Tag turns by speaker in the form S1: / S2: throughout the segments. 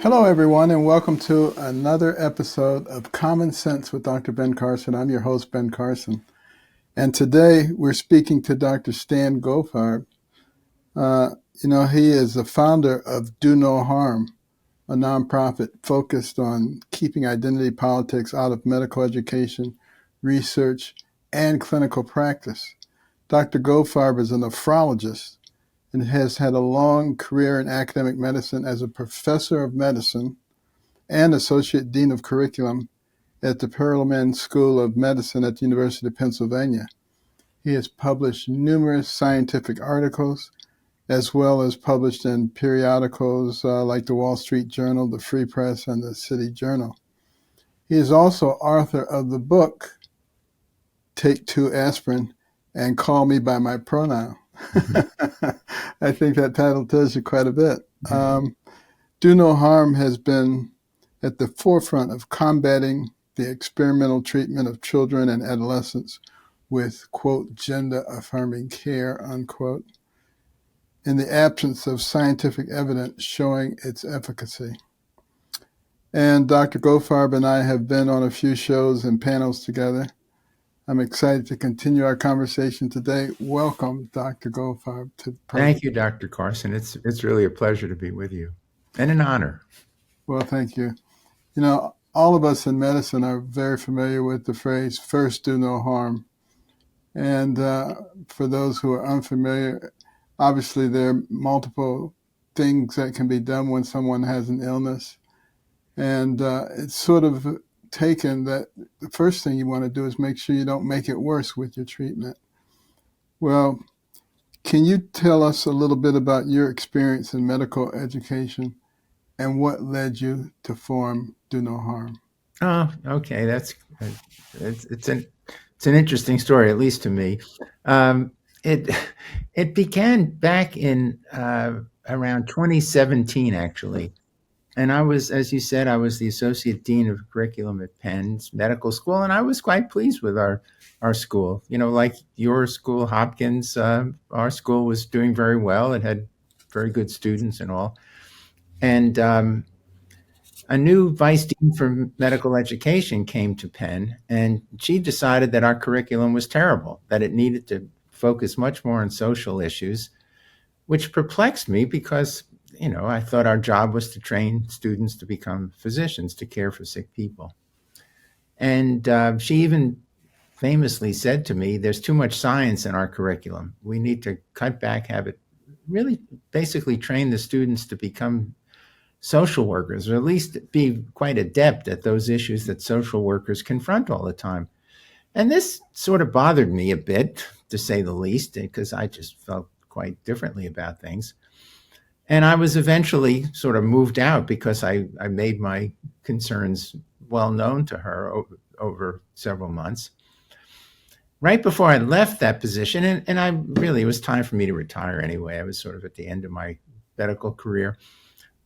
S1: Hello, everyone, and welcome to another episode of Common Sense with Dr. Ben Carson. I'm your host, Ben Carson. And today we're speaking to Dr. Stan Goldfarb. He is the founder of Do No Harm, a nonprofit focused on keeping identity politics out of medical education, research, and clinical practice. Dr. Goldfarb is a nephrologist and has had a long career in academic medicine as a professor of medicine and Associate Dean of Curriculum at the Perelman School of Medicine at the University of Pennsylvania. He has published numerous scientific articles, as well as published in periodicals like the Wall Street Journal, the Free Press, and the City Journal. He is also author of the book, Take Two Aspirin and Call Me by My Pronoun. I think that title tells you quite a bit. Do No Harm has been at the forefront of combating the experimental treatment of children and adolescents with, quote, gender-affirming care, unquote, in the absence of scientific evidence showing its efficacy. And Dr. Goldfarb and I have been on a few shows and panels together. I'm excited to continue our conversation today. Welcome, Dr. Goldfarb, to the program.
S2: Thank you, Dr. Carson. It's really a pleasure to be with you, and an honor.
S1: Well, thank you. You know, all of us in medicine are very familiar with the phrase, first do no harm. And for those who are unfamiliar, obviously there are multiple things that can be done when someone has an illness. And it's sort of taken that the first thing you want to do is make sure you don't make it worse with your treatment. Well, can you tell us a little bit about your experience in medical education and what led you to form Do No Harm?
S2: Oh, okay. It's an interesting story, at least to me. It began back in around 2017, actually. And I was, as you said, I was the Associate Dean of Curriculum at Penn's Medical School, and I was quite pleased with our school. You know, like your school, Hopkins, our school was doing very well. It had very good students and all. And a new vice dean for medical education came to Penn, and she decided that our curriculum was terrible, that it needed to focus much more on social issues, which perplexed me because, you know, I thought our job was to train students to become physicians, to care for sick people. And she even famously said to me, there's too much science in our curriculum. We need to cut back, have it really basically train the students to become social workers, or at least be quite adept at those issues that social workers confront all the time. And this sort of bothered me a bit, to say the least, because I just felt quite differently about things. And I was eventually sort of moved out because I made my concerns well known to her over several months. Right before I left that position, and it was time for me to retire anyway. I was sort of at the end of my medical career.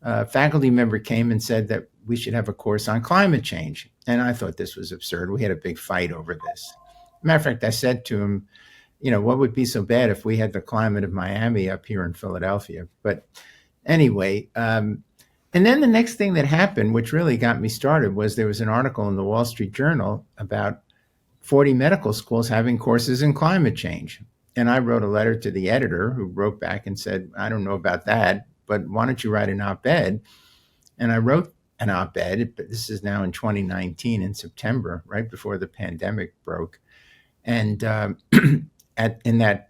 S2: A faculty member came and said that we should have a course on climate change. And I thought this was absurd. We had a big fight over this. Matter of fact, I said to him, you know, what would be so bad if we had the climate of Miami up here in Philadelphia? But anyway, and then the next thing that happened, which really got me started, was there was an article in the Wall Street Journal about 40 medical schools having courses in climate change. And I wrote a letter to the editor, who wrote back and said, I don't know about that, but why don't you write an op-ed? And I wrote an op-ed, but this is now in 2019 in September, right before the pandemic broke. And in that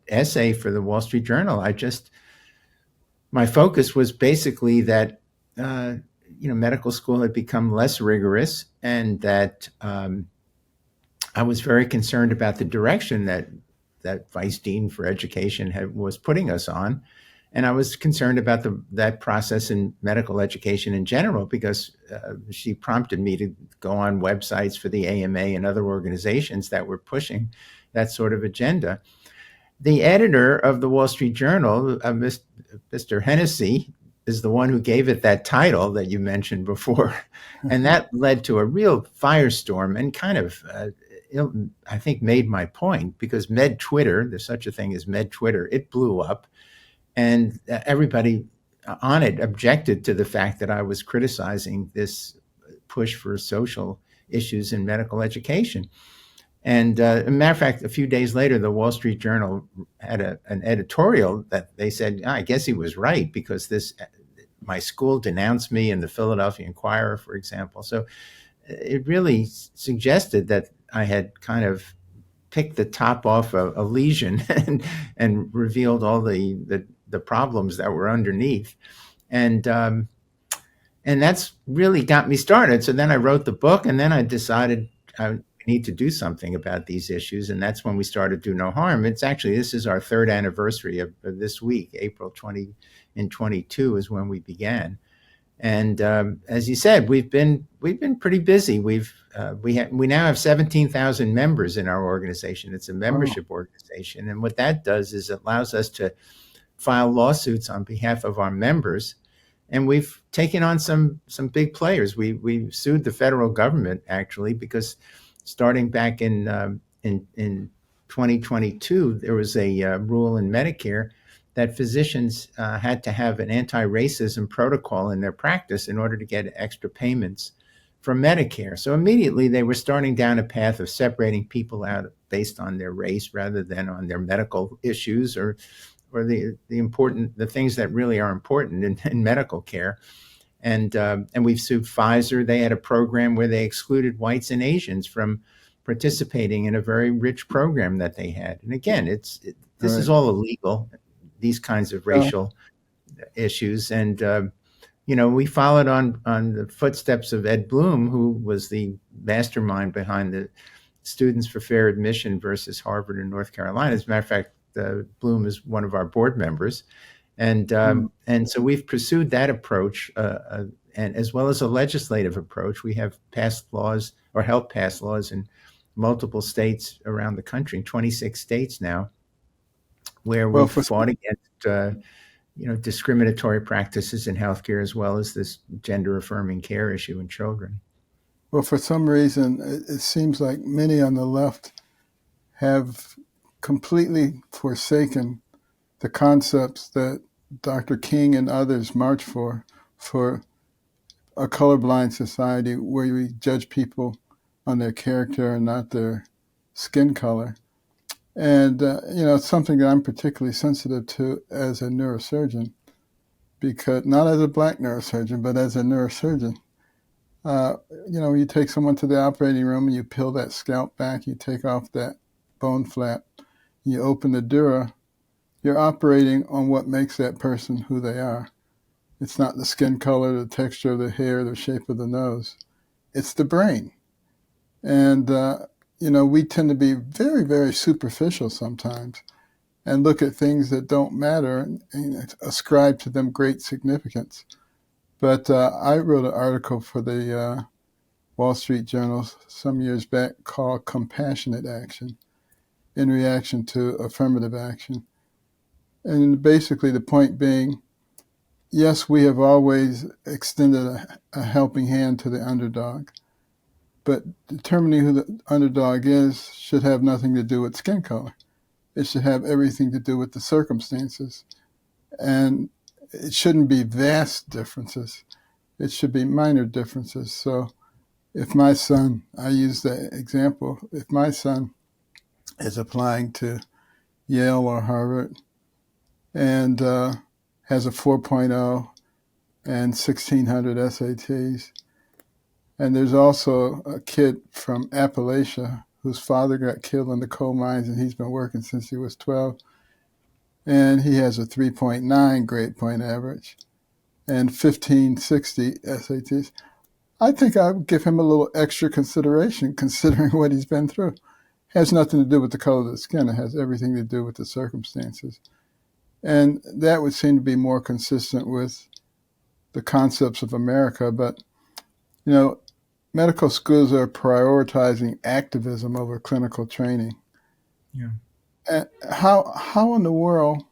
S2: essay for the Wall Street Journal, my focus was basically that medical school had become less rigorous, and that I was very concerned about the direction that Vice Dean for Education was putting us on. And I was concerned about that process in medical education in general, because she prompted me to go on websites for the AMA and other organizations that were pushing that sort of agenda. The editor of the Wall Street Journal, Mr. Hennessy, is the one who gave it that title that you mentioned before. And that led to a real firestorm and kind of, I think, made my point, because Med Twitter, there's such a thing as Med Twitter, it blew up. And everybody on it objected to the fact that I was criticizing this push for social issues in medical education. And as a matter of fact, a few days later, the Wall Street Journal had an editorial that they said, I guess he was right, because my school denounced me in the Philadelphia Inquirer, for example. So it really suggested that I had kind of picked the top off a lesion and revealed all the problems that were underneath. And and that's really got me started. So then I wrote the book, and then I decided I need to do something about these issues, and that's when we started Do No Harm. It's actually, this is our third anniversary of this week. April 2022 is when we began. And as you said, we've been pretty busy. We now have 17,000 members in our organization. It's a membership organization, and what that does is it allows us to file lawsuits on behalf of our members. And we've taken on some big players. We sued the federal government, actually, because starting back in 2022, there was a rule in Medicare that physicians had to have an anti-racism protocol in their practice in order to get extra payments from Medicare. So immediately they were starting down a path of separating people out based on their race rather than on their medical issues or the things that really are important in medical care. And we've sued Pfizer. They had a program where they excluded whites and Asians from participating in a very rich program that they had. And again, this is all illegal, these kinds of racial issues. And we followed on the footsteps of Ed Blum, who was the mastermind behind the Students for Fair Admission versus Harvard and North Carolina. As a matter of fact, Bloom is one of our board members, and so we've pursued that approach, and as well as a legislative approach. We have passed laws or helped pass laws in multiple states around the country, 26 states now, where we've fought against discriminatory practices in healthcare, as well as this gender affirming care issue in children.
S1: Well, for some reason, it seems like many on the left have completely forsaken the concepts that Dr. King and others march for a colorblind society where we judge people on their character and not their skin color. And, it's something that I'm particularly sensitive to as a neurosurgeon, because not as a black neurosurgeon, but as a neurosurgeon. You take someone to the operating room and you peel that scalp back, you take off that bone flap, you open the dura, you're operating on what makes that person who they are. It's not the skin color, the texture of the hair, the shape of the nose. It's the brain. And, we tend to be very, very superficial sometimes and look at things that don't matter and ascribe to them great significance. But I wrote an article for the Wall Street Journal some years back called Compassionate Action in reaction to affirmative action. And basically the point being, yes, we have always extended a helping hand to the underdog, but determining who the underdog is should have nothing to do with skin color. It should have everything to do with the circumstances. And it shouldn't be vast differences. It should be minor differences. So if my son, I use that example, if my son is applying to Yale or Harvard and has a 4.0 and 1,600 SATs, and there's also a kid from Appalachia whose father got killed in the coal mines and he's been working since he was 12, and he has a 3.9 grade point average and 1,560 SATs. I think I would give him a little extra consideration considering what he's been through. It has nothing to do with the color of the skin. It has everything to do with the circumstances. And that would seem to be more consistent with the concepts of America. But, medical schools are prioritizing activism over clinical training.
S2: Yeah.
S1: And how in the world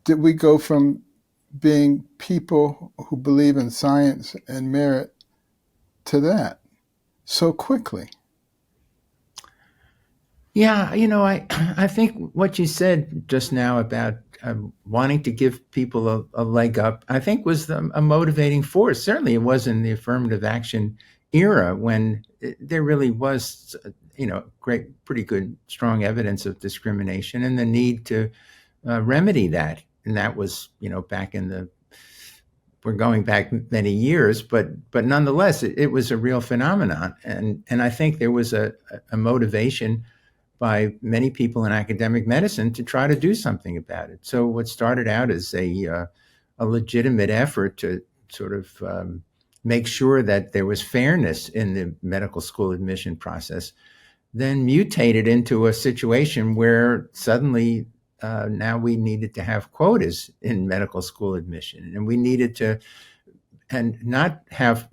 S1: did we go from being people who believe in science and merit to that so quickly?
S2: Yeah, I think what you said just now about wanting to give people a leg up, I think was a motivating force. Certainly, it was in the affirmative action era when there really was, pretty good, strong evidence of discrimination and the need to remedy that. And that was, back in the we're going back many years, but nonetheless, it was a real phenomenon, and I think there was a motivation by many people in academic medicine to try to do something about it. So what started out as a legitimate effort to sort of make sure that there was fairness in the medical school admission process then mutated into a situation where suddenly now we needed to have quotas in medical school admission, and we needed to and not have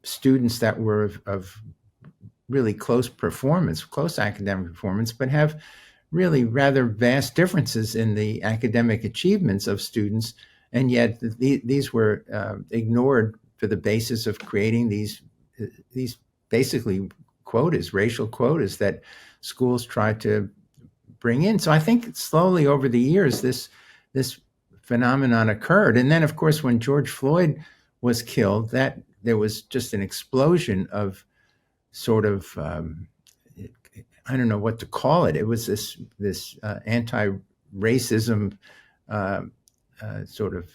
S2: students that were of really close performance, close academic performance, but have really rather vast differences in the academic achievements of students, and yet these were ignored for the basis of creating these basically quotas, racial quotas that schools try to bring in. So I think slowly over the years this phenomenon occurred, and then of course when George Floyd was killed, that there was just an explosion of sort of I don't know what to call it. It was this anti-racism uh, sort of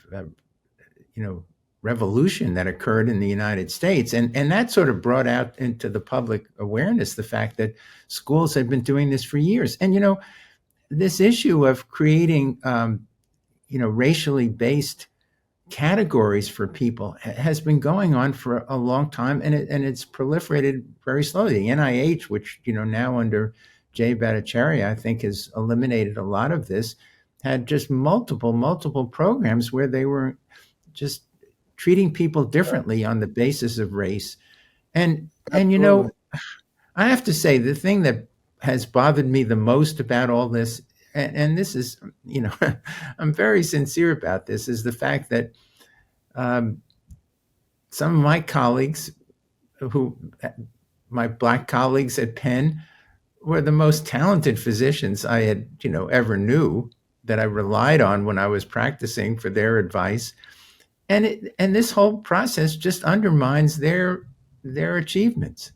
S2: revolution that occurred in the United States, and that sort of brought out into the public awareness the fact that schools had been doing this for years. And this issue of creating racially based categories for people has been going on for a long time, and it's proliferated very slowly. The NIH, which now under Jay Bhattacharya, I think has eliminated a lot of this, had just multiple programs where they were just treating people differently on the basis of race. And
S1: Absolutely.
S2: I have to say the thing that has bothered me the most about all this, and this is I'm very sincere about this, is the fact that um, some of my colleagues, who my black colleagues at Penn, were the most talented physicians I had ever knew, that I relied on when I was practicing for their advice, and this whole process just undermines their achievements.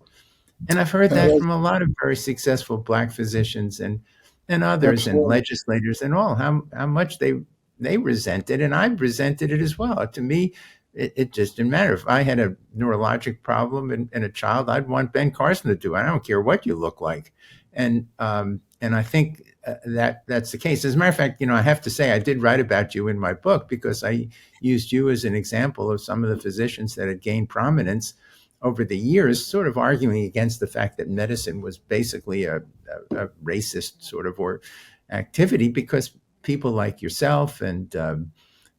S2: And I've heard that
S1: Uh,
S2: from a lot of very successful black physicians and others and
S1: Absolutely.
S2: legislators and all, how much they resent it, and I resented it as well. To me, it just didn't matter. If I had a neurologic problem in a child, I'd want Ben Carson to do it. I don't care what you look like, and I think that's the case. As a matter of fact, I have to say I did write about you in my book because I used you as an example of some of the physicians that had gained prominence over the years, sort of arguing against the fact that medicine was basically a racist sort of or activity, because people like yourself and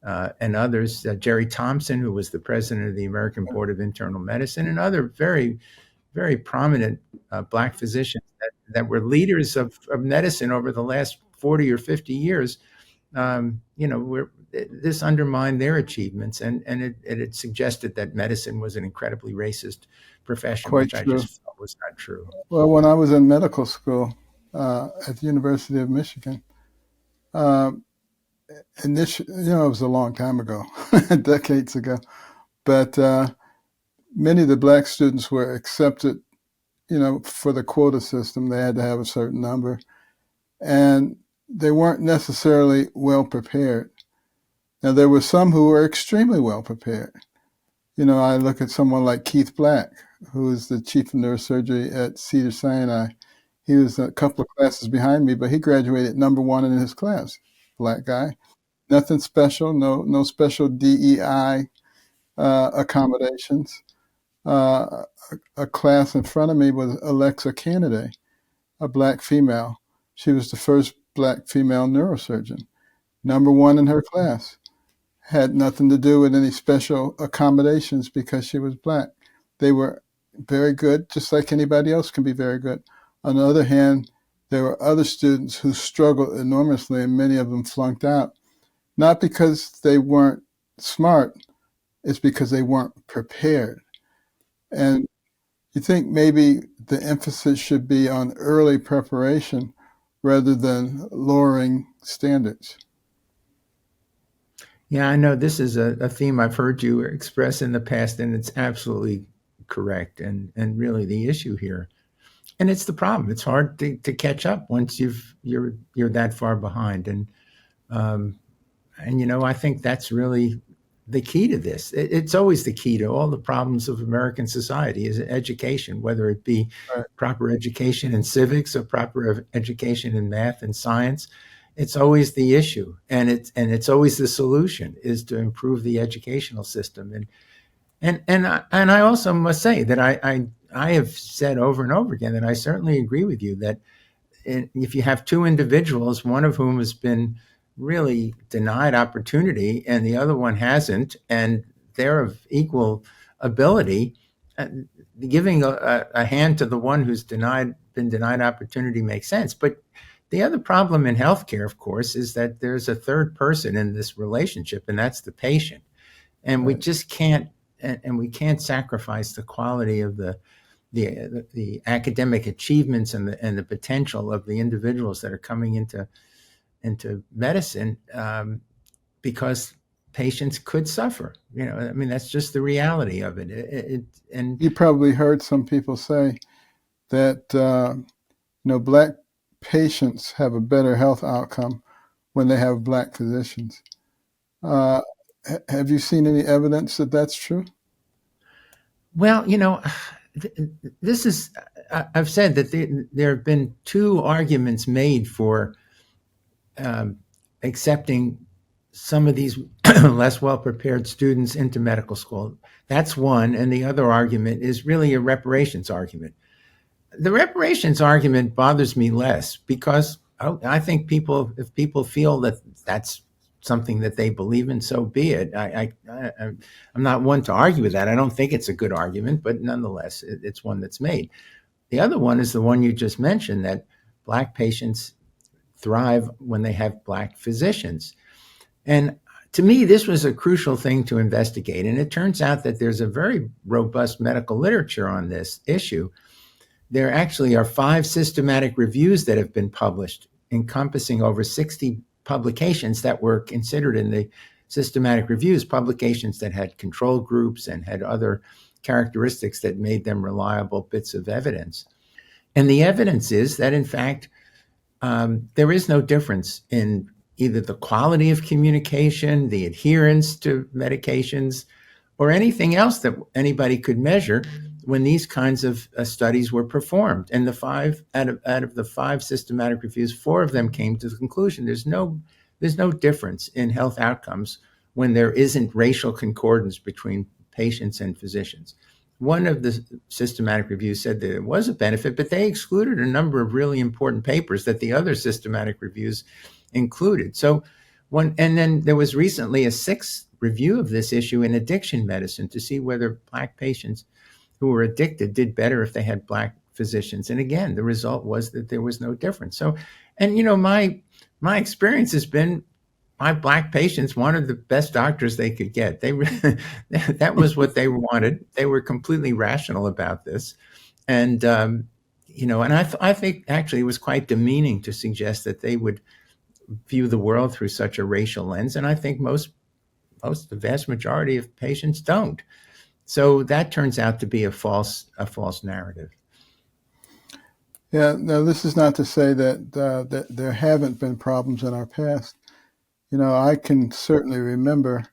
S2: others, Jerry Thompson, who was the president of the American Board of Internal Medicine, and other very prominent black physicians that were leaders of medicine over the last 40 or 50 years, this undermined their achievements, and it suggested that medicine was an incredibly racist profession,
S1: Quite
S2: which I
S1: true.
S2: just felt was not true.
S1: Well, when I was in medical school at the University of Michigan, uh, and this, it was a long time ago, decades ago, but many of the black students were accepted, for the quota system. They had to have a certain number, and they weren't necessarily well prepared. Now, there were some who were extremely well prepared. I look at someone like Keith Black, who is the chief of neurosurgery at Cedars-Sinai. He was a couple of classes behind me, but he graduated number one in his class. Black guy, nothing special, no special DEI accommodations. Uh, a class in front of me was Alexa Kennedy, a black female. She was the first black female neurosurgeon, number one in her class. Had nothing to do with any special accommodations because she was black. They were very good, just like anybody else can be very good. On the other hand, there were other students who struggled enormously, and many of them flunked out. Not because they weren't smart, it's because they weren't prepared. And you think maybe the emphasis should be on early preparation rather than lowering standards.
S2: Yeah, I know this is a theme I've heard you express in the past, and it's absolutely correct, and really the issue here. And it's the problem. It's hard to catch up once you're that far behind. Um, and I think that's really the key to this. It's always the key to all the problems of American society is education, whether it be
S1: Right.
S2: proper education in civics or proper education in math and science. It's always the issue, and it's always the solution is to improve the educational system. And I also must say that I have said over and over again that I certainly agree with you that if you have two individuals, one of whom has been really denied opportunity and the other one hasn't, and they're of equal ability, uh, giving a hand to the one who's been denied opportunity makes sense. But the other problem in healthcare, of course, is that there's a third person in this relationship, and that's the patient. And we
S1: Right.
S2: just can't, and we can't sacrifice the quality of the academic achievements and the potential of the individuals that are coming into medicine, because patients could suffer. I mean, that's just the reality of it. And
S1: You probably heard some people say that black patients have a better health outcome when they have black physicians. Uh, have you seen any evidence that that's true?
S2: well, this is. I've said that there have been two arguments made for um, accepting some of these less well prepared students into medical school. That's one. And the other argument is really a reparations argument. The reparations argument bothers me less because I think if people feel that that's something that they believe in, so be it. I'm not one to argue with that. I don't think it's a good argument, but nonetheless, it's one that's made. The other one is the one you just mentioned, that black patients thrive when they have black physicians. And to me, this was a crucial thing to investigate. And it turns out that there's a very robust medical literature on this issue. There actually are 5 systematic reviews that have been published, encompassing over 60 publications that were considered in the systematic reviews, publications that had control groups and had other characteristics that made them reliable bits of evidence. And the evidence is that, in fact, there is no difference in either the quality of communication, the adherence to medications, or anything else that anybody could measure when these kinds of studies were performed. And the 5 out of the 5 systematic reviews, 4 of them came to the conclusion there's no difference in health outcomes when there isn't racial concordance between patients and physicians. One of the systematic reviews said that there was a benefit, but they excluded a number of really important papers that the other systematic reviews included. And then there was recently a 6th review of this issue in addiction medicine to see whether black patients who were addicted did better if they had black physicians. And again, the result was that there was no difference. And my experience has been my black patients wanted the best doctors they could get. That was what they wanted. They were completely rational about this, and I think actually it was quite demeaning to suggest that they would view the world through such a racial lens. And I think the vast majority of patients don't. So that turns out to be a false narrative.
S1: Yeah. Now, this is not to say that there haven't been problems in our past. I can certainly remember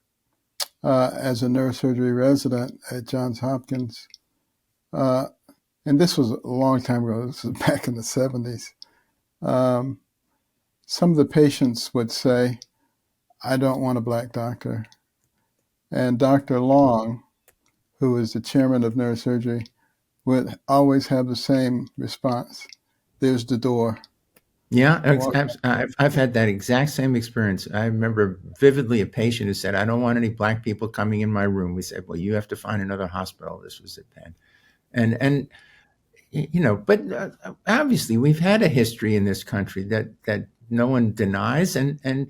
S1: as a neurosurgery resident at Johns Hopkins, uh, and this was a long time ago. This was back in the 70s. Um, some of the patients would say, "I don't want a black doctor," and Dr. Long, who was the chairman of neurosurgery, would always have the same response: "There's the door."
S2: Yeah,
S1: Walk.
S2: I've had that exact same experience. I remember vividly a patient who said, "I don't want any black people coming in my room." We said, "Well, you have to find another hospital." This was at Penn, and but obviously we've had a history in this country that no one denies, and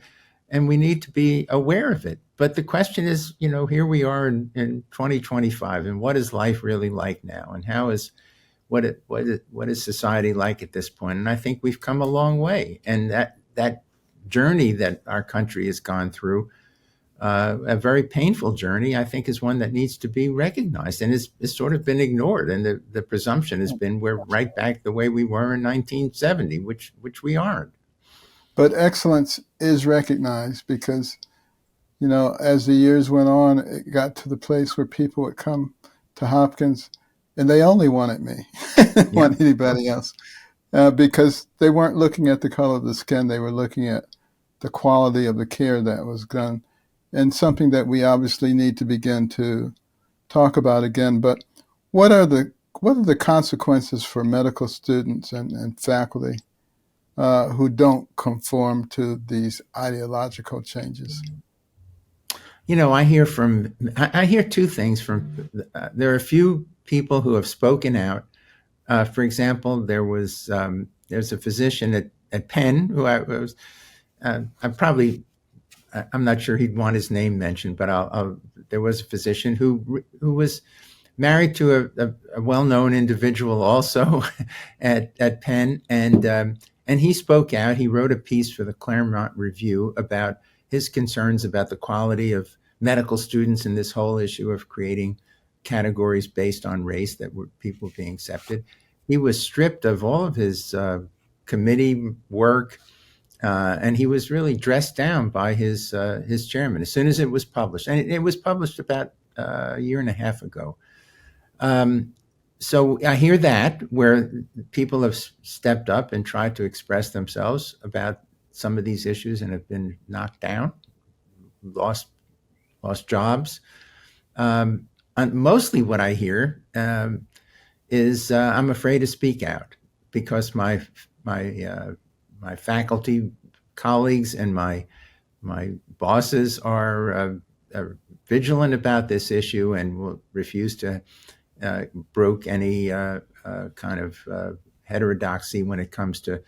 S2: we need to be aware of it. But the question is, here we are in 2025, and what is life really like now, and what is society like at this point? And I think we've come a long way. And that journey that our country has gone through, a very painful journey, I think, is one that needs to be recognized and is sort of been ignored. And the presumption has been we're right back the way we were in 1970, which we aren't.
S1: But excellence is recognized because, as the years went on, it got to the place where people would come to Hopkins and they only wanted me, they didn't
S2: Yeah.
S1: want anybody else, because they weren't looking at the color of the skin. They were looking at the quality of the care that was done, and something that we obviously need to begin to talk about again. But what are the consequences for medical students and faculty who don't conform to these ideological changes?
S2: I hear two things from. There are a few people who have spoken out. For example, there's a physician at Penn who I'm not sure he'd want his name mentioned, but there was a physician who was married to a well-known individual also at Penn, and he spoke out. He wrote a piece for the Claremont Review about his concerns about the quality of medical students and this whole issue of creating categories based on race that were people being accepted. He was stripped of all of his committee work, and he was really dressed down by his chairman as soon as it was published. And it was published about a year and a half ago. So I hear that where people have stepped up and tried to express themselves about some of these issues and have been knocked down, lost jobs. And mostly what I hear is I'm afraid to speak out because my faculty colleagues and my bosses are vigilant about this issue and will refuse to broke any kind of heterodoxy when it comes to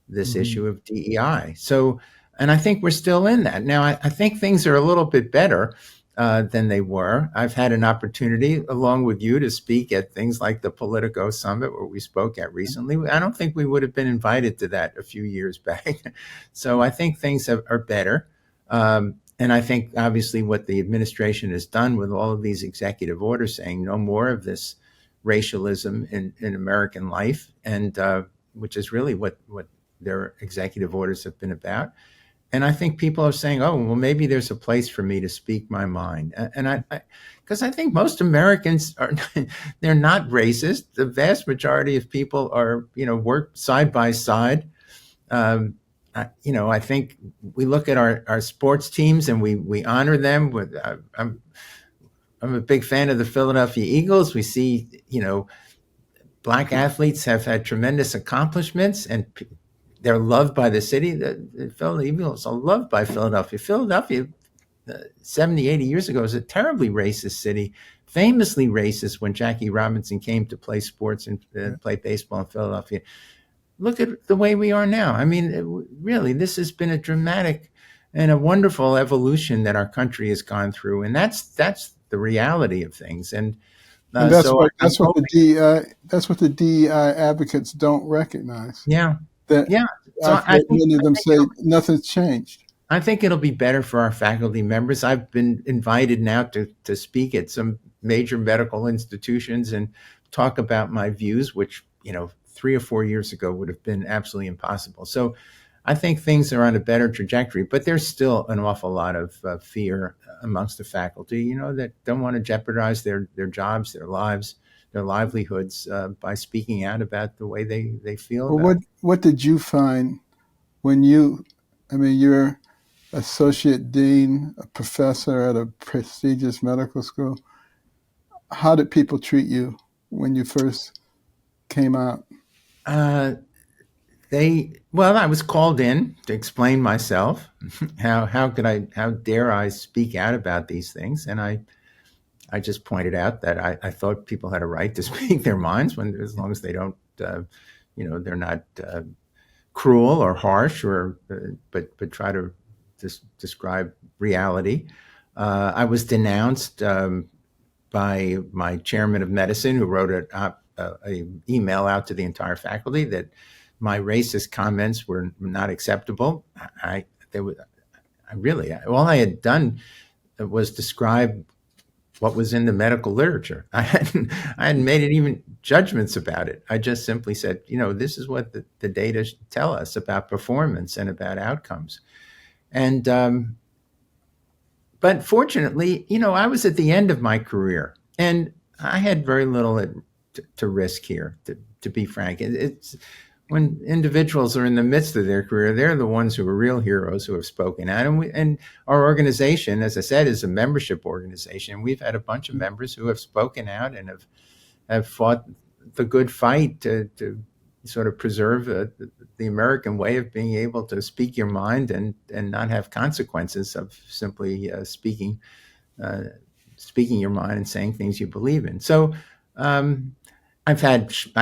S2: this issue of DEI. So, and I think we're still in that. Now, I think things are a little bit better than they were. I've had an opportunity, along with you, to speak at things like the Politico Summit, where we spoke at recently. I don't think we would have been invited to that a few years back. So I think things are better. And I think, obviously, what the administration has done with all of these executive orders saying no more of this racialism in American life, and which is really what their executive orders have been about. And I think people are saying, oh, well, maybe there's a place for me to speak my mind. And because I think most Americans they're not racist. The vast majority of people are, work side by side. I think we look at our sports teams and we honor them. I'm a big fan of the Philadelphia Eagles. We see, Black athletes have had tremendous accomplishments and they're loved by the city. The Philadelphia Eagles are loved by Philadelphia. Philadelphia, 70, 80 years ago, was a terribly racist city, famously racist when Jackie Robinson came to play sports and play baseball in Philadelphia. Look at the way we are now. I mean, really, this has been a dramatic and a wonderful evolution that our country has gone through, and that's the reality of things. And
S1: And that's
S2: so
S1: what
S2: I'm
S1: that's what the
S2: hoping,
S1: DEI advocates don't recognize.
S2: yeah,
S1: That
S2: yeah. So
S1: I've heard many of them say nothing's changed.
S2: I think it'll be better for our faculty members. I've been invited now to speak at some major medical institutions and talk about my views, which 3 or 4 years ago would have been absolutely impossible. So I think things are on a better trajectory, but there's still an awful lot of fear amongst the faculty, that don't want to jeopardize their jobs, their lives, their livelihoods by speaking out about the way they feel
S1: Well,
S2: about it.
S1: what did you find when you're associate dean, a professor at a prestigious medical school. How did people treat you when you first came out?
S2: Uh, I was called in to explain myself. How dare I speak out about these things? And I just pointed out that I thought people had a right to speak their minds as long as they don't, they're not cruel or harsh but try to describe reality. I was denounced by my chairman of medicine, who wrote an a email out to the entire faculty that my racist comments were not acceptable. There was, I really, all I had done was describe what was in the medical literature. I hadn't made it even judgments about it. I just simply said, this is what the data tell us about performance and about outcomes. And but fortunately, I was at the end of my career, and I had very little to risk here. To be frank, it's when individuals are in the midst of their career, they're the ones who are real heroes who have spoken out. And our organization, as I said, is a membership organization. We've had a bunch of members who have spoken out and have fought the good fight to sort of preserve the American way of being able to speak your mind and not have consequences of simply speaking your mind and saying things you believe in. So I've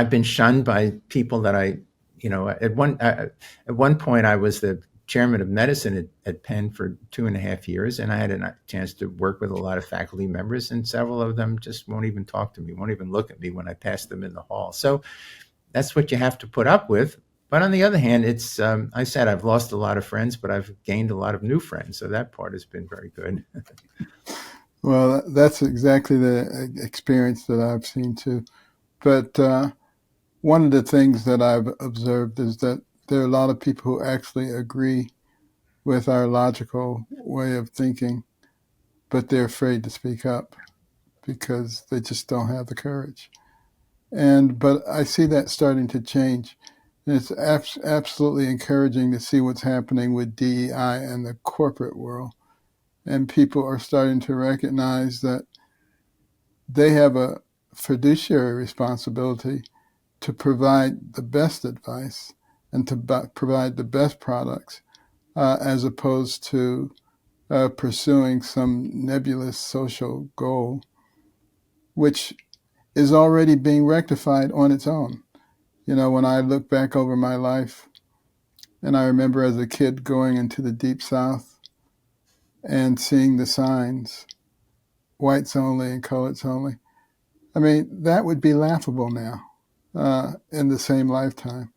S2: been shunned by people that at one point I was the chairman of medicine at Penn for 2.5 years, and I had a chance to work with a lot of faculty members, and several of them just won't even talk to me, won't even look at me when I pass them in the hall. So that's what you have to put up with. But on the other hand, it's I said I've lost a lot of friends, but I've gained a lot of new friends. So that part has been very good.
S1: Well, that's exactly the experience that I've seen too. But one of the things that I've observed is that there are a lot of people who actually agree with our logical way of thinking, but they're afraid to speak up because they just don't have the courage. But I see that starting to change. And it's absolutely encouraging to see what's happening with DEI and the corporate world. And people are starting to recognize that they have a fiduciary responsibility to provide the best advice and to provide the best products as opposed to pursuing some nebulous social goal, which is already being rectified on its own. When I look back over my life, and I remember as a kid going into the Deep South and seeing the signs, whites only and coloreds only, I mean, that would be laughable now in the same lifetime.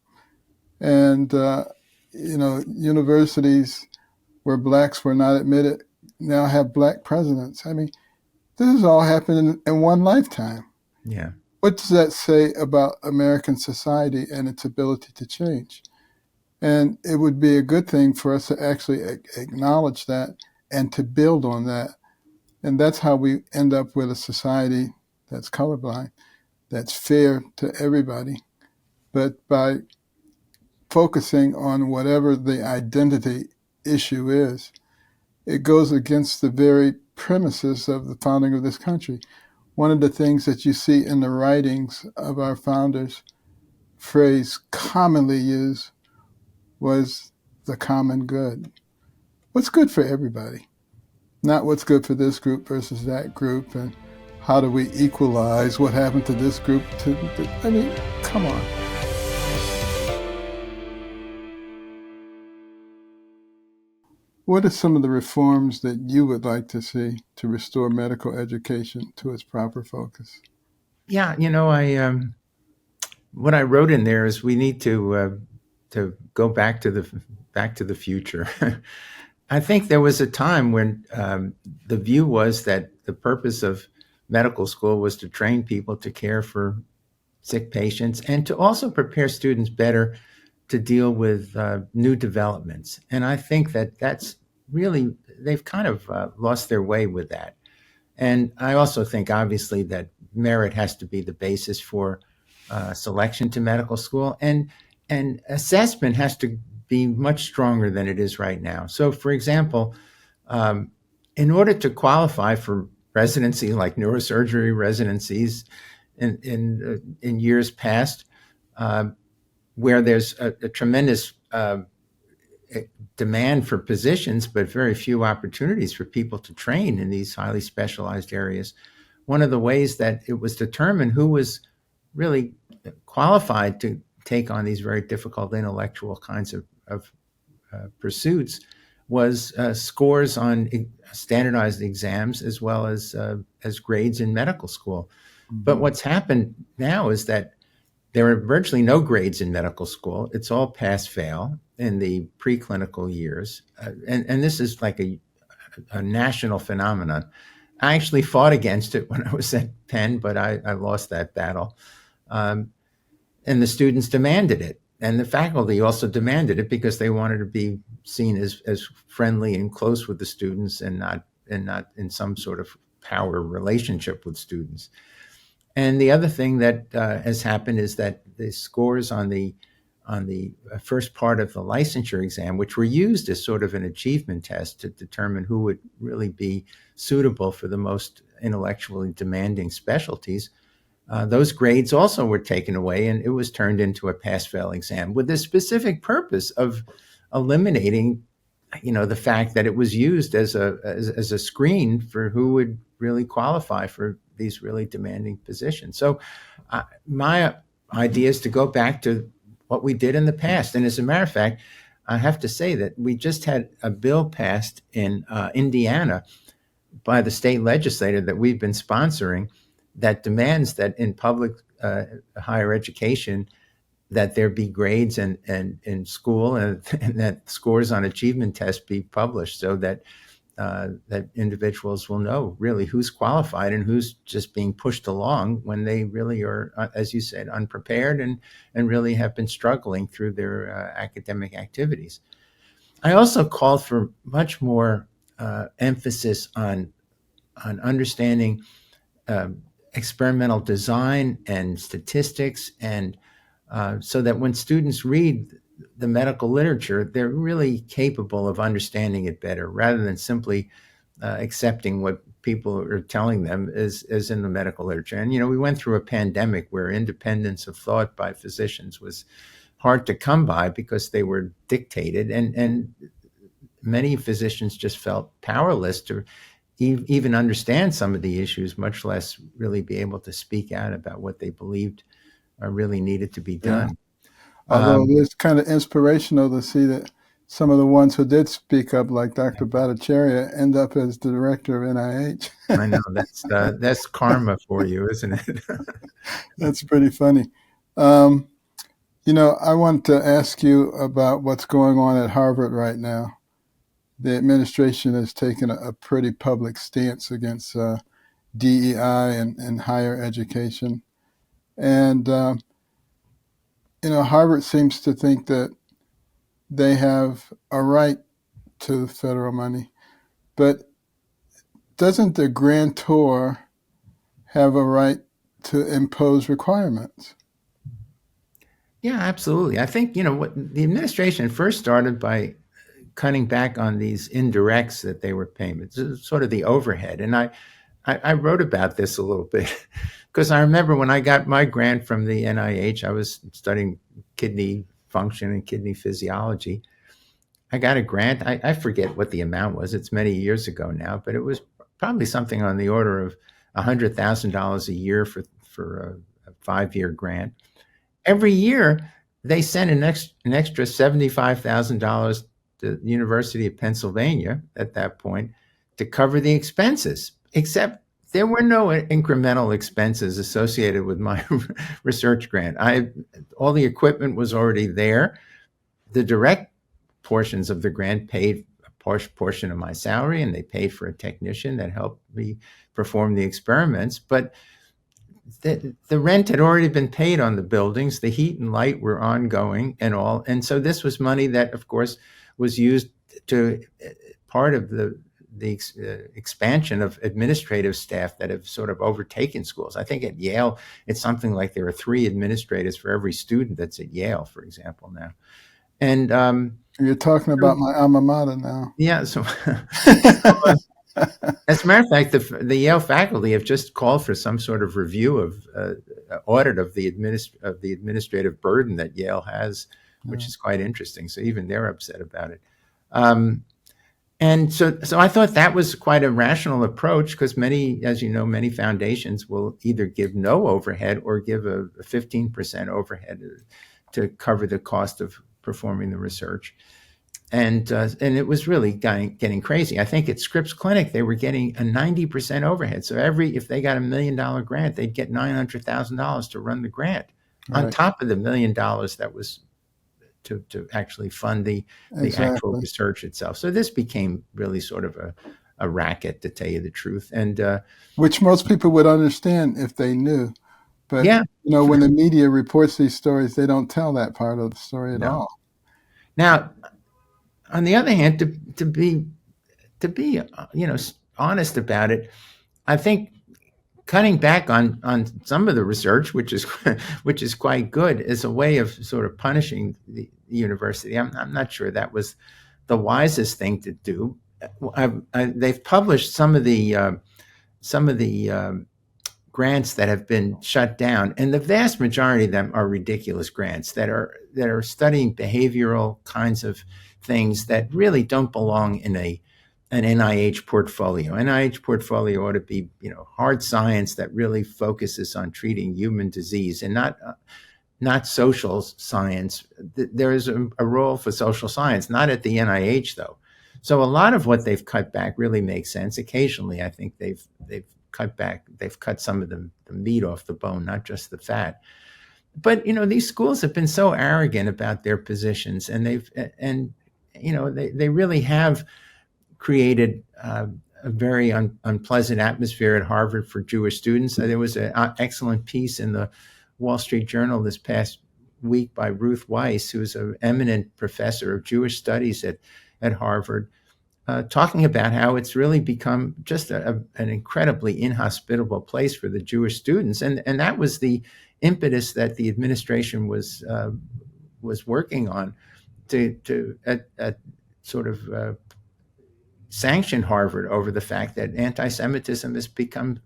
S1: And, universities where blacks were not admitted now have black presidents. I mean, this has all happened in one lifetime.
S2: Yeah.
S1: What does that say about American society and its ability to change? And it would be a good thing for us to actually acknowledge that and to build on that. And that's how we end up with a society that's colorblind, that's fair to everybody. But by focusing on whatever the identity issue is, it goes against the very premises of the founding of this country. One of the things that you see in the writings of our founders, phrase commonly used, was the common good. What's good for everybody, not what's good for this group versus that group, and how do we equalize what happened to this group I mean, come on. What are some of the reforms that you would like to see to restore medical education to its proper focus?
S2: Yeah, what I wrote in there is we need to go back to the future. I think there was a time when the view was that the purpose of medical school was to train people to care for sick patients and to also prepare students better to deal with new developments. And I think that's really, they've kind of lost their way with that. And I also think, obviously, that merit has to be the basis for selection to medical school, and assessment has to be much stronger than it is right now. So, for example, in order to qualify for residency, like neurosurgery residencies in years past, where there's a tremendous demand for positions, but very few opportunities for people to train in these highly specialized areas. One of the ways that it was determined who was really qualified to take on these very difficult intellectual kinds of pursuits was scores on standardized exams as well as grades in medical school. But
S1: Mhm.
S2: what's happened now is that there are virtually no grades in medical school. It's all pass fail in the preclinical years. And this is like a national phenomenon. I actually fought against it when I was at Penn, but I lost that battle. Um, and the students demanded it. And the faculty also demanded it because they wanted to be seen as friendly and close with the students and not in some sort of power relationship with students. And the other thing that has happened is that the scores on the first part of the licensure exam, which were used as sort of an achievement test to determine who would really be suitable for the most intellectually demanding specialties, those grades also were taken away, and it was turned into a pass-fail exam with the specific purpose of eliminating, the fact that it was used as a screen for who would really qualify for these really demanding positions. So, my idea is to go back to what we did in the past. And as a matter of fact, I have to say that we just had a bill passed in Indiana by the state legislature that we've been sponsoring that demands that in public higher education that there be grades and in school and that scores on achievement tests be published so that that individuals will know really who's qualified and who's just being pushed along when they really are, as you said, unprepared and really have been struggling through their academic activities. I also called for much more emphasis on understanding experimental design and statistics, and so that when students read the medical literature, they're really capable of understanding it better rather than simply accepting what people are telling them is in the medical literature. And, we went through a pandemic where independence of thought by physicians was hard to come by because they were dictated. And many physicians just felt powerless to even understand some of the issues, much less really be able to speak out about what they believed really needed to be
S1: Yeah.
S2: done.
S1: Although
S2: Um,
S1: it's kind of inspirational to see that some of the ones who did speak up, like Dr. Bhattacharya, end up as the director of NIH.
S2: I know that's karma for you, isn't it?
S1: That's pretty funny. Um, I want to ask you about what's going on at Harvard right now. The administration has taken a pretty public stance against DEI and higher education. And, Harvard seems to think that they have a right to federal money. But doesn't the grantor have a right to impose requirements?
S2: Yeah, absolutely. I think what the administration first started by cutting back on these indirects that they were paying. It's sort of the overhead, and I wrote about this a little bit because I remember when I got my grant from the NIH, I was studying kidney function and kidney physiology. I got a grant. I forget what the amount was. It's many years ago now, but it was probably something on the order of $100,000 a year for a 5-year grant. Every year, they sent an extra $75,000 to the University of Pennsylvania at that point to cover the expenses, except there were no incremental expenses associated with my research grant. All the equipment was already there. The direct portions of the grant paid a portion of my salary, and they paid for a technician that helped me perform the experiments. But the rent had already been paid on the buildings. The heat and light were ongoing and all. And so this was money that, of course, was used to part of the expansion of administrative staff that have sort of overtaken schools. I think at Yale, it's something like there are 3 administrators for every student that's at Yale, for example, now. And
S1: You're talking about
S2: so,
S1: my alma mater now.
S2: yeah, so as a matter of fact, the Yale faculty have just called for some sort of review of audit of the administrative burden that Yale has, which is quite interesting. So even they're upset about it. Um, and so I thought that was quite a rational approach because many, as you know, many foundations will either give no overhead or give a 15% overhead to cover the cost of performing the research. and it was really getting crazy. I think at Scripps Clinic they were getting a 90% overhead. So if they got $1 million grant, they'd get $900,000 to run the grant on
S1: Right.
S2: top of the $1 million that was to actually fund the actual
S1: Exactly.
S2: research itself. So this became really sort of a racket, to tell you the truth. And
S1: Which most people would understand if they knew. But,
S2: yeah,
S1: when the media reports these stories, they don't tell that part of the story at
S2: no.
S1: all.
S2: Now, on the other hand, to be honest about it, I think cutting back on some of the research, which is which is quite good, is a way of sort of punishing the university. I'm not sure that was the wisest thing to do. They've published some of the grants that have been shut down, and the vast majority of them are ridiculous grants that are studying behavioral kinds of things that really don't belong in an NIH portfolio. NIH portfolio ought to be, hard science that really focuses on treating human disease, and not social science. There is a role for social science, not at the NIH though. So a lot of what they've cut back really makes sense. Occasionally, I think they've cut back. They've cut some of the meat off the bone, not just the fat. But these schools have been so arrogant about their positions, and they really have created a very unpleasant atmosphere at Harvard for Jewish students. There was an excellent piece in the Wall Street Journal this past week by Ruth Weiss, who's an eminent professor of Jewish studies at Harvard, talking about how it's really become just an incredibly inhospitable place for the Jewish students, and that was the impetus that the administration was working on to sort of sanction Harvard over the fact that anti-Semitism has become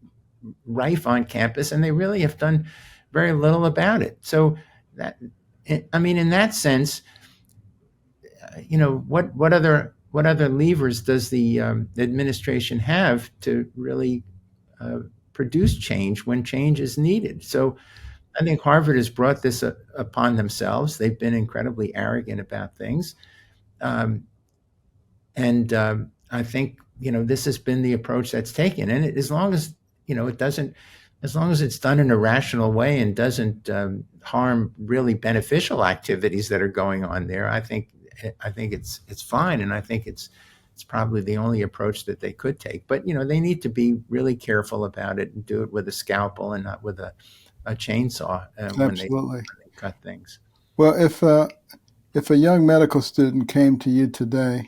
S2: rife on campus, and they really have done very little about it. So in that sense, what other levers does the administration have to really produce change when change is needed? So I think Harvard has brought this upon themselves. They've been incredibly arrogant about things. And I think this has been the approach that's taken, and as long as it doesn't, as long as it's done in a rational way and doesn't harm really beneficial activities that are going on there, I think it's fine, and I think it's probably the only approach that they could take. But they need to be really careful about it and do it with a scalpel and not with a chainsaw when they
S1: Absolutely.
S2: cut things.
S1: Well, if a young medical student came to you today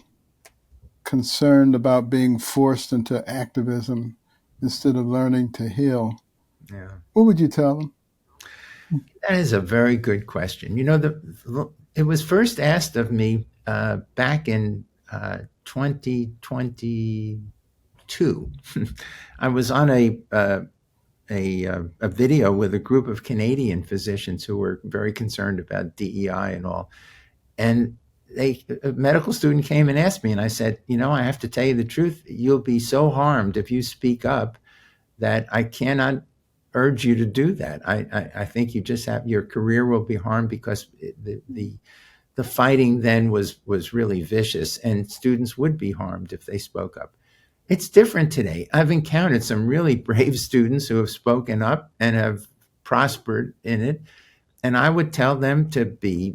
S1: concerned about being forced into activism instead of learning to heal,
S2: Yeah,
S1: what would you tell them?
S2: that is a very good question. It was first asked of me back in 2022. I was on a video with a group of Canadian physicians who were very concerned about DEI and all. And a medical student came and asked me, and I said, I have to tell you the truth. You'll be so harmed if you speak up that I cannot urge you to do that. I think you just have, your career will be harmed, because the fighting then was really vicious, and students would be harmed if they spoke up. It's different today. I've encountered some really brave students who have spoken up and have prospered in it. And I would tell them to be,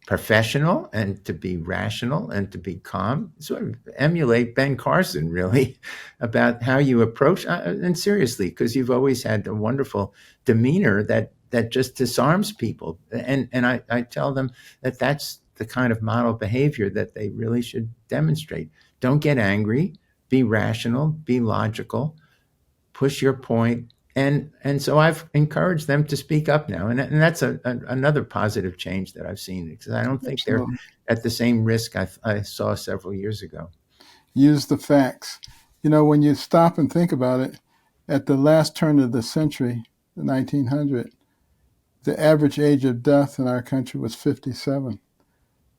S2: professional, and to be rational, and to be calm, sort of emulate Ben Carson, really, about how you approach, and seriously, because you've always had a wonderful demeanor that just disarms people. And I tell them that that's the kind of model behavior that they really should demonstrate. Don't get angry, be rational, be logical, push your point. And so I've encouraged them to speak up now, and that's another positive change that I've seen, because I don't think they're
S1: Absolutely.
S2: at the same risk I saw several years ago.
S1: Use the facts. When you stop and think about it, at the last turn of the century, the 1900, the average age of death in our country was 57.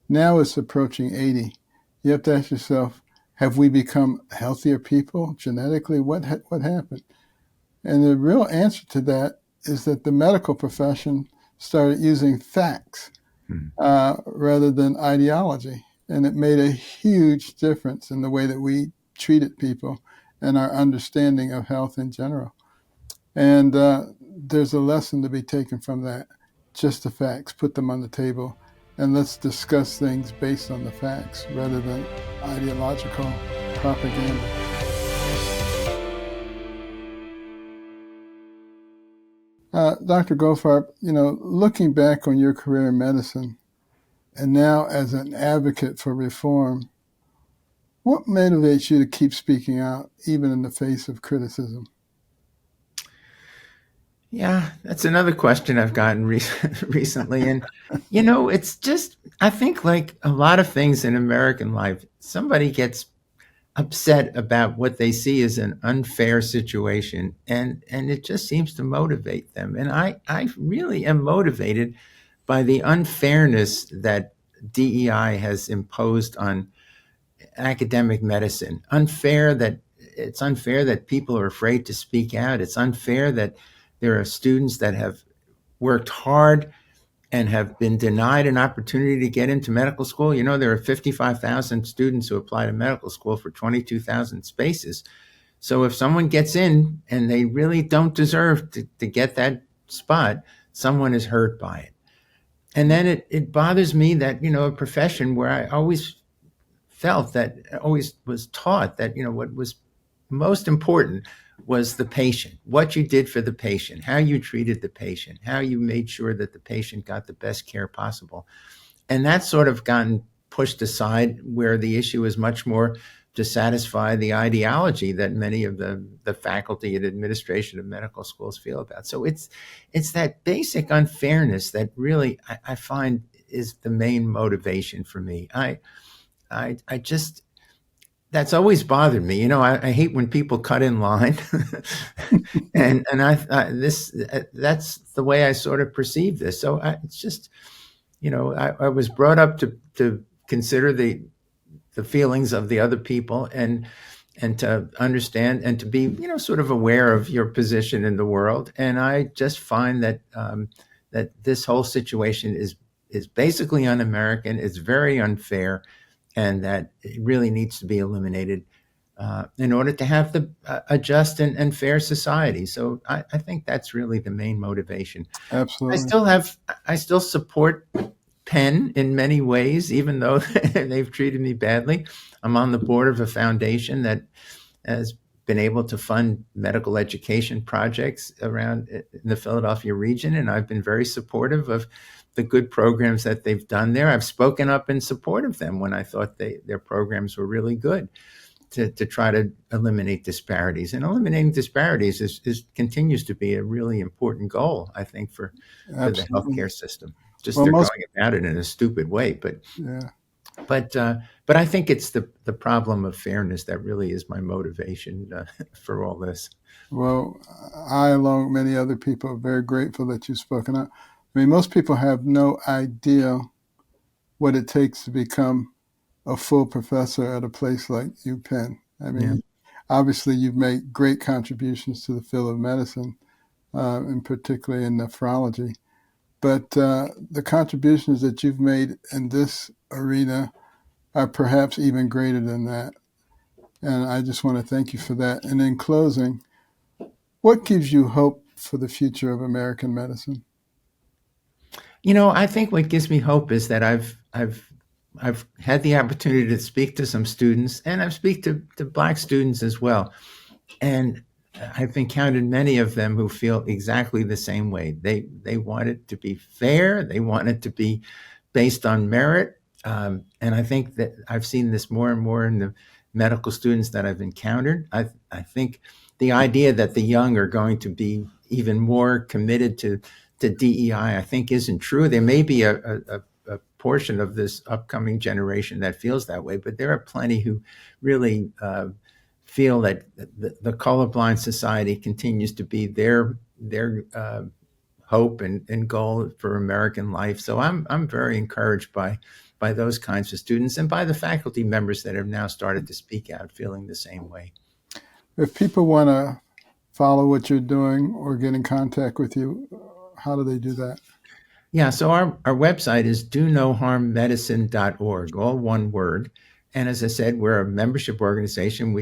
S1: Now it's approaching 80. You have to ask yourself, have we become healthier people genetically? What happened? And the real answer to that is that the medical profession started using facts
S2: Hmm.
S1: rather than ideology. And it made a huge difference in the way that we treated people and our understanding of health in general. And there's a lesson to be taken from that. Just the facts, put them on the table, and let's discuss things based on the facts rather than ideological propaganda. Dr. Goldfarb, looking back on your career in medicine and now as an advocate for reform, what motivates you to keep speaking out even in the face of criticism?
S2: Yeah, that's another question I've gotten recently. And, it's just, I think like a lot of things in American life, somebody gets upset about what they see as an unfair situation, and it just seems to motivate them. And I really am motivated by the unfairness that DEI has imposed on academic medicine. It's unfair that people are afraid to speak out. It's unfair that there are students that have worked hard and have been denied an opportunity to get into medical school. There are 55,000 students who apply to medical school for 22,000 spaces. So if someone gets in and they really don't deserve to get that spot, someone is hurt by it. And then it bothers me that, a profession where I always felt that, always was taught that, what was most important was the patient, what you did for the patient, how you treated the patient, how you made sure that the patient got the best care possible. And that's sort of gotten pushed aside, where the issue is much more to satisfy the ideology that many of the faculty and administration of medical schools feel about. So it's that basic unfairness that really I find is the main motivation for me. I just, that's always bothered me. I hate when people cut in line, and that's the way I sort of perceive this. So it's just, I was brought up to consider the feelings of the other people, and to understand and to be, sort of aware of your position in the world. And I just find that that this whole situation is basically un-American. It's very unfair, and that it really needs to be eliminated in order to have a just and fair society. So I think that's really the main motivation.
S1: Absolutely.
S2: I still support Penn in many ways, even though they've treated me badly. I'm on the board of a foundation that has been able to fund medical education projects around in the Philadelphia region, and I've been very supportive of the good programs that they've done there. I've spoken up in support of them when I thought their programs were really good, to try to eliminate disparities. And eliminating disparities continues to be a really important goal, I think, for the
S1: Absolutely.
S2: healthcare system. Just
S1: Well,
S2: they're
S1: most,
S2: going about it in a stupid way,
S1: yeah.
S2: but I think it's the problem of fairness that really is my motivation for all this.
S1: Well, I, along with many other people, are very grateful that you've spoken up. I mean, most people have no idea what it takes to become a full professor at a place like UPenn. I
S2: Yeah.
S1: mean, obviously, you've made great contributions to the field of medicine, and particularly in nephrology. But the contributions that you've made in this arena are perhaps even greater than that. And I just want to thank you for that. And in closing, what gives you hope for the future of American medicine?
S2: I think what gives me hope is that I've had the opportunity to speak to some students, and I've speak to Black students as well. And I've encountered many of them who feel exactly the same way. They want it to be fair. They want it to be based on merit. And I think that I've seen this more and more in the medical students that I've encountered. I think the idea that the young are going to be even more committed to DEI, I think, isn't true. There may be a portion of this upcoming generation that feels that way, but there are plenty who really feel that the colorblind society continues to be their hope and goal for American life. So I'm very encouraged by those kinds of students, and by the faculty members that have now started to speak out, feeling the same way.
S1: If people want to follow what you're doing or get in contact with you, how do they do that?
S2: Yeah, so our website is donoharmmedicine.org, all one word. And as I said, we're a membership organization.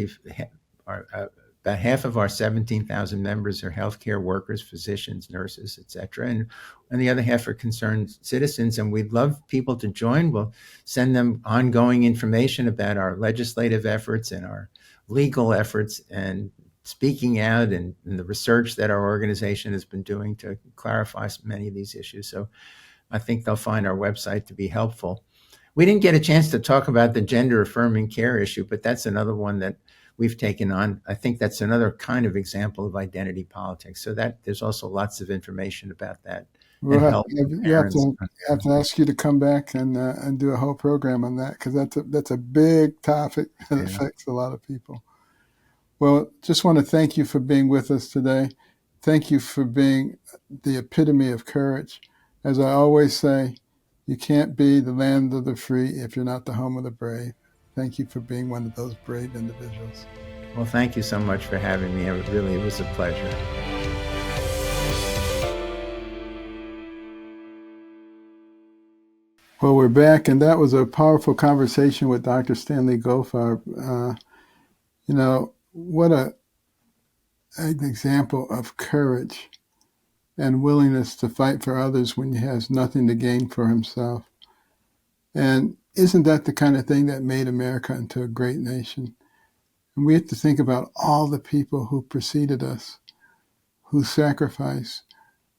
S2: About half of our 17,000 members are healthcare workers, physicians, nurses, et cetera. And the other half are concerned citizens. And we'd love people to join. We'll send them ongoing information about our legislative efforts and our legal efforts and speaking out and the research that our organization has been doing to clarify many of these issues. So I think they'll find our website to be helpful. We didn't get a chance to talk about the gender affirming care issue, but that's another one that we've taken on. I think that's another kind of example of identity politics. So that there's also lots of information about that
S1: We'll
S2: and
S1: have
S2: help
S1: to, you
S2: parents.
S1: have to ask you to come back and do a whole program on that, because that's a big topic that
S2: Yeah.
S1: affects a lot of people. Well, just want to thank you for being with us today. Thank you for being the epitome of courage. As I always say, you can't be the land of the free if you're not the home of the brave. Thank you for being one of those brave individuals.
S2: Well, thank you so much for having me. It was a pleasure.
S1: Well, we're back, and that was a powerful conversation with Dr. Stanley Goldfarb. What an example of courage and willingness to fight for others when he has nothing to gain for himself. And isn't that the kind of thing that made America into a great nation? And we have to think about all the people who preceded us, who sacrificed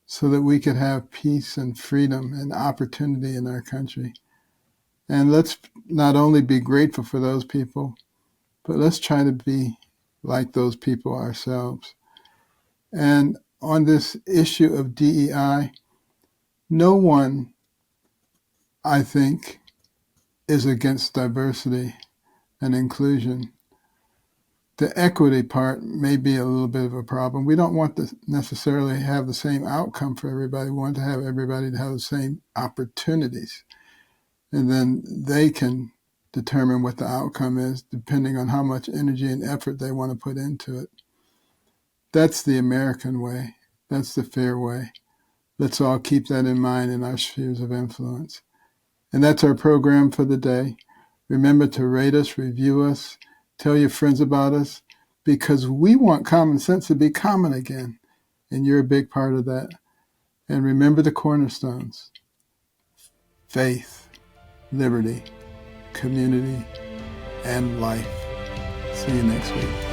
S1: so that we could have peace and freedom and opportunity in our country. And let's not only be grateful for those people, but let's try to be like those people ourselves. And on this issue of DEI, no one, I think, is against diversity and inclusion. The equity part may be a little bit of a problem. We don't want to necessarily have the same outcome for everybody. We want to have everybody to have the same opportunities. And then they can determine what the outcome is depending on how much energy and effort they want to put into it. That's the American way. That's the fair way. Let's all keep that in mind in our spheres of influence. And that's our program for the day. Remember to rate us, review us, tell your friends about us, because we want common sense to be common again. And you're a big part of that. And remember the cornerstones: faith, liberty, community, and life. See you next week.